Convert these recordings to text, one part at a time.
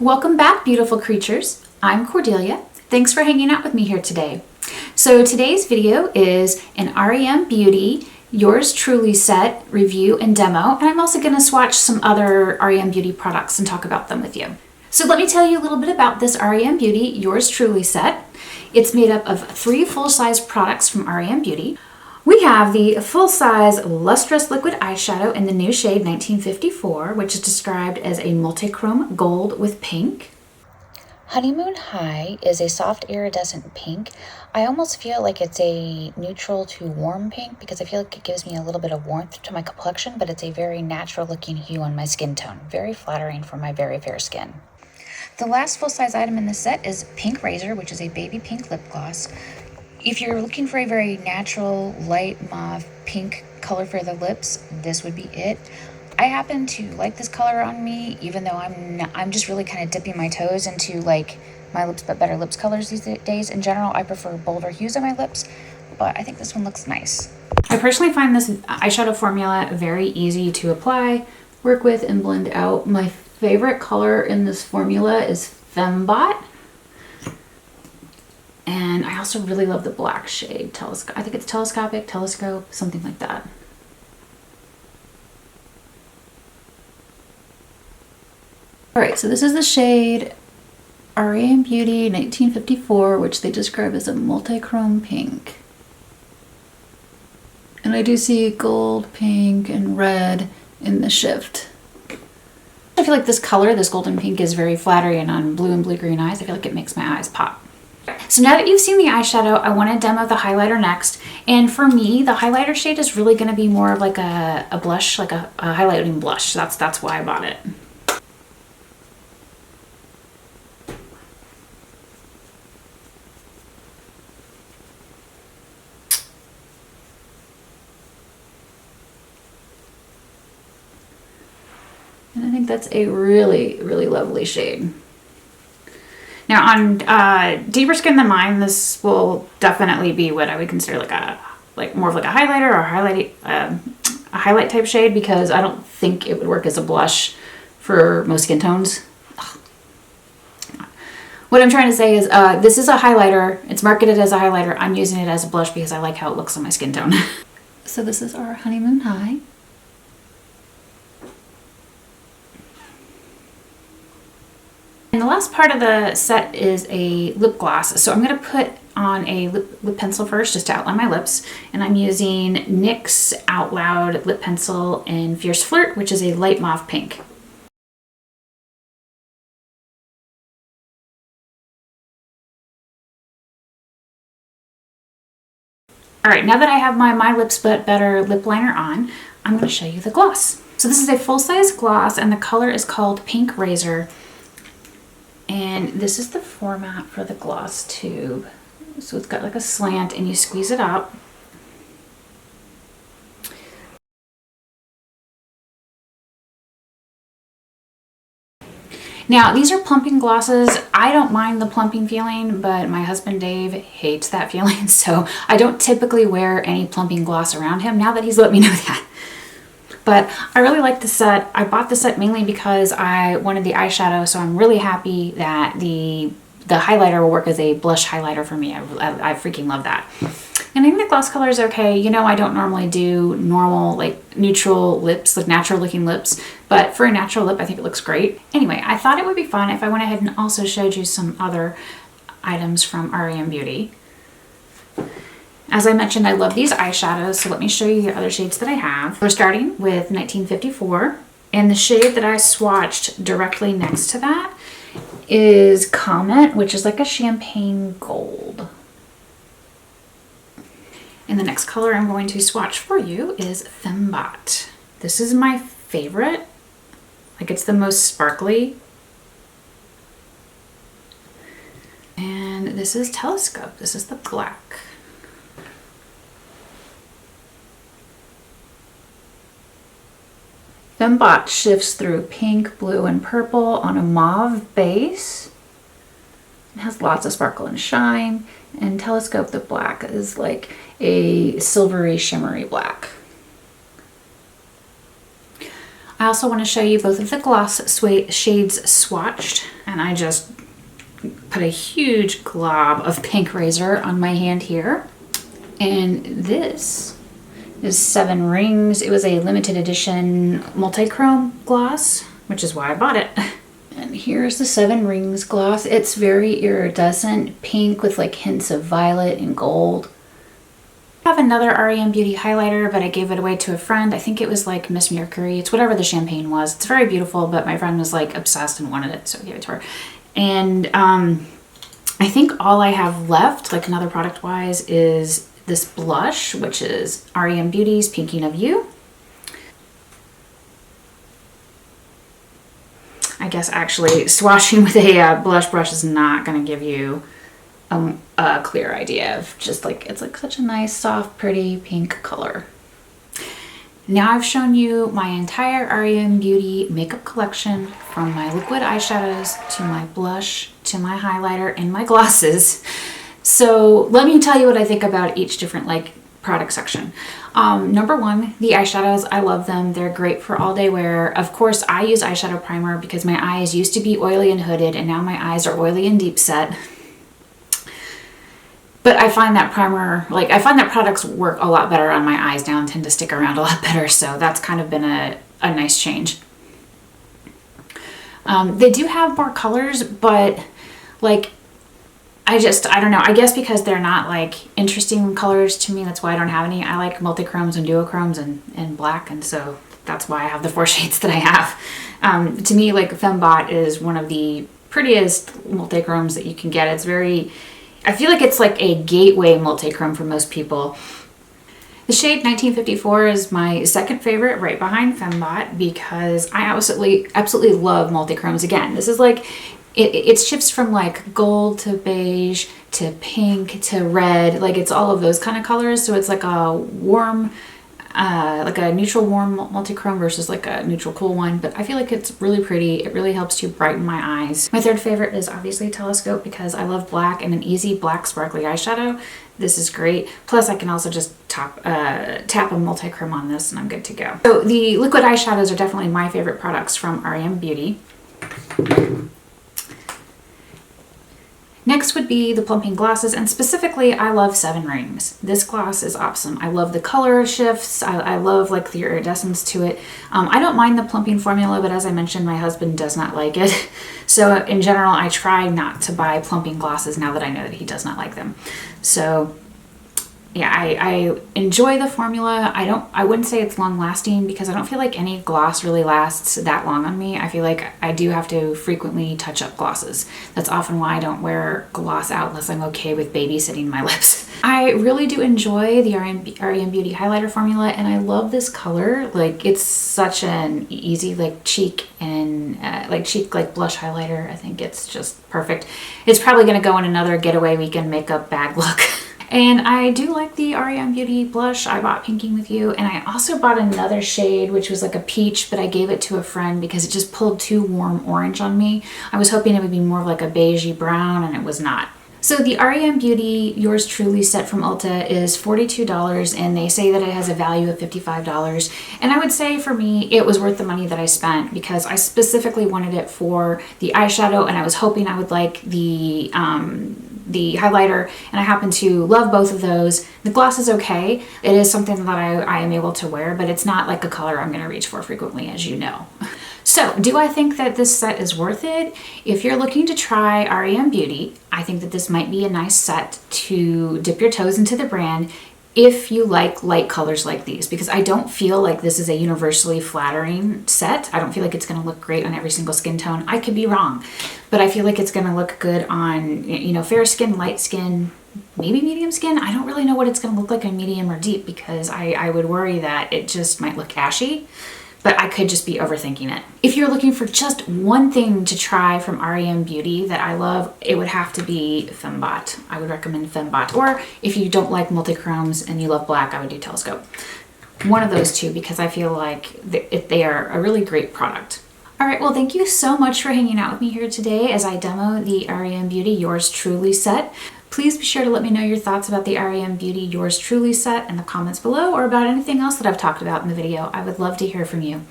Welcome back, beautiful creatures. I'm Cordelia. Thanks for hanging out with me here today. So today's video is an REM Beauty Yours Truly set review and demo, and I'm also going to swatch some other REM Beauty products and talk about them with you. So let me tell you a little bit about this REM Beauty Yours Truly set. It's made up of 3 full-size products from REM Beauty. We have the full-size Lustrous liquid eyeshadow in the new shade 1954, which is described as a multichrome gold with pink. Honeymoon High is a soft iridescent pink. I almost feel like it's a neutral to warm pink because I feel like it gives me a little bit of warmth to my complexion, but it's a very natural looking hue on my skin tone. Very flattering for my very fair skin. The last full-size item in the set is Pink Razor, which is a baby pink lip gloss. If you're looking for a very natural, light mauve pink color for the lips, this would be it. I happen to like this color on me, even though I'm just really kind of dipping my toes into like my lips but better lips colors these days. In general, I prefer bolder hues on my lips, but I think this one looks nice. I personally find this eyeshadow formula very easy to apply, work with, and blend out. My favorite color in this formula is Fembot. And I also really love the black shade. I think it's telescope, something like that. Alright, so this is the shade REM Beauty 1954, which they describe as a multichrome pink. And I do see gold, pink, and red in the shift. I feel like this color, this golden pink, is very flattering on blue and blue-green eyes. I feel like it makes my eyes pop. So now that you've seen the eyeshadow, I want to demo the highlighter next. And for me, the highlighter shade is really going to be more of like a blush, like a highlighting blush. That's why I bought it. And I think that's a really, really lovely shade. Now on deeper skin than mine, this will definitely be what I would consider like more of like a highlighter or a highlight type shade, because I don't think it would work as a blush for most skin tones. Ugh. What I'm trying to say is this is a highlighter. It's marketed as a highlighter. I'm using it as a blush because I like how it looks on my skin tone. So this is our Honeymoon High. And the last part of the set is a lip gloss. So I'm going to put on a lip pencil first just to outline my lips. And I'm using NYX Out Loud lip pencil in Fierce Flirt, which is a light mauve pink. All right, now that I have my Lips But Better lip liner on, I'm going to show you the gloss. So this is a full-size gloss and the color is called Pink Razor. And this is the format for the gloss tube. So it's got like a slant and you squeeze it up. Now these are plumping glosses. I don't mind the plumping feeling, but my husband Dave hates that feeling. So I don't typically wear any plumping gloss around him now that he's let me know that. But I really like the set. I bought the set mainly because I wanted the eyeshadow, so I'm really happy that the highlighter will work as a blush highlighter for me. I freaking love that. And I think the gloss color is okay. You know, I don't normally do normal, like, neutral lips, like natural looking lips, but for a natural lip, I think it looks great. Anyway, I thought it would be fun if I went ahead and also showed you some other items from REM Beauty. As I mentioned, I love these eyeshadows, so let me show you the other shades that I have. We're starting with 1954, and the shade that I swatched directly next to that is Comet, which is like a champagne gold. And the next color I'm going to swatch for you is Fembot. This is my favorite. Like, it's the most sparkly. And this is Telescope. This is the black. Fembot shifts through pink, blue, and purple on a mauve base. It has lots of sparkle and shine. And Telescope, the black, is like a silvery, shimmery black. I also want to show you both of the gloss shades swatched, and I just put a huge glob of pink razor on my hand here. And this is 7 Rings. It was a limited edition multichrome gloss, which is why I bought it. And here's the 7 Rings gloss. It's very iridescent pink with like hints of violet and gold. I have another REM Beauty highlighter, but I gave it away to a friend. I think it was like Miss Mercury. It's whatever the champagne was. It's very beautiful, but my friend was like obsessed and wanted it, so I gave it to her. And I think all I have left, like another product wise, is this blush, which is REM Beauty's Pinking of You. I guess actually swatching with a blush brush is not going to give you a clear idea of just like, it's like such a nice, soft, pretty pink color. Now I've shown you my entire REM Beauty makeup collection, from my liquid eyeshadows to my blush to my highlighter and my glosses. So let me tell you what I think about each different like product section. Number one, the eyeshadows, I love them. They're great for all day wear. Of course, I use eyeshadow primer because my eyes used to be oily and hooded, and now my eyes are oily and deep set. But I find that primer, like I find that products work a lot better on my eyes now and tend to stick around a lot better. So that's kind of been a nice change. They do have more colors, but like, I don't know. I guess because they're not like interesting colors to me, that's why I don't have any. I like multichromes and duochromes and black, and so that's why I have the 4 shades that I have. To me, like Fembot is one of the prettiest multichromes that you can get. It's very, I feel like it's like a gateway multichrome for most people. The shade 1954 is my second favorite, right behind Fembot, because I absolutely love multichromes. Again, this is like, it shifts from like gold to beige to pink to red. Like it's all of those kind of colors. So it's like a warm, like a neutral warm multichrome versus like a neutral cool one. But I feel like it's really pretty. It really helps to brighten my eyes. My third favorite is obviously Telescope, because I love black and an easy black sparkly eyeshadow. This is great. Plus I can also just tap a multichrome on this and I'm good to go. So the liquid eyeshadows are definitely my favorite products from REM Beauty. Next would be the plumping glosses, and specifically I love 7 Rings. This gloss is awesome. I love the color shifts. I love like the iridescence to it. I don't mind the plumping formula, but as I mentioned, my husband does not like it. So in general, I try not to buy plumping glosses now that I know that he does not like them. So yeah, I enjoy the formula. I wouldn't say it's long lasting, because I don't feel like any gloss really lasts that long on me. I feel like I do have to frequently touch up glosses. That's often why I don't wear gloss out unless I'm okay with babysitting my lips. I really do enjoy the REM Beauty highlighter formula, and I love this color. Like it's such an easy like cheek like blush highlighter. I think it's just perfect. It's probably gonna go in another getaway weekend makeup bag look. And I do like the REM Beauty blush. I bought Pinking with You, and I also bought another shade which was like a peach, but I gave it to a friend because it just pulled too warm orange on me. I was hoping it would be more of like a beigey brown, and it was not. So the REM Beauty Yours Truly set from Ulta is $42, and they say that it has a value of $55. And I would say for me, it was worth the money that I spent, because I specifically wanted it for the eyeshadow, and I was hoping I would like the highlighter, and I happen to love both of those. The gloss is okay. It is something that I am able to wear, but it's not like a color I'm going to reach for frequently, as you know. So do I think that this set is worth it? If you're looking to try REM Beauty, I think that this might be a nice set to dip your toes into the brand if you like light colors like these, because I don't feel like this is a universally flattering set. I don't feel like it's going to look great on every single skin tone. I could be wrong, but I feel like it's going to look good on, you know, fair skin, light skin, maybe medium skin. I don't really know what it's going to look like on medium or deep, because I would worry that it just might look ashy. But I could just be overthinking it. If you're looking for just one thing to try from REM Beauty that I love, it would have to be Fembot. I would recommend Fembot. Or if you don't like multichromes and you love black, I would do Telescope. One of those two, because I feel like they are a really great product. All right, well, thank you so much for hanging out with me here today as I demo the REM Beauty Yours Truly set. Please be sure to let me know your thoughts about the REM Beauty Yours Truly set in the comments below, or about anything else that I've talked about in the video. I would love to hear from you.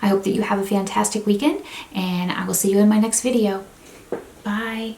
I hope that you have a fantastic weekend, and I will see you in my next video. Bye.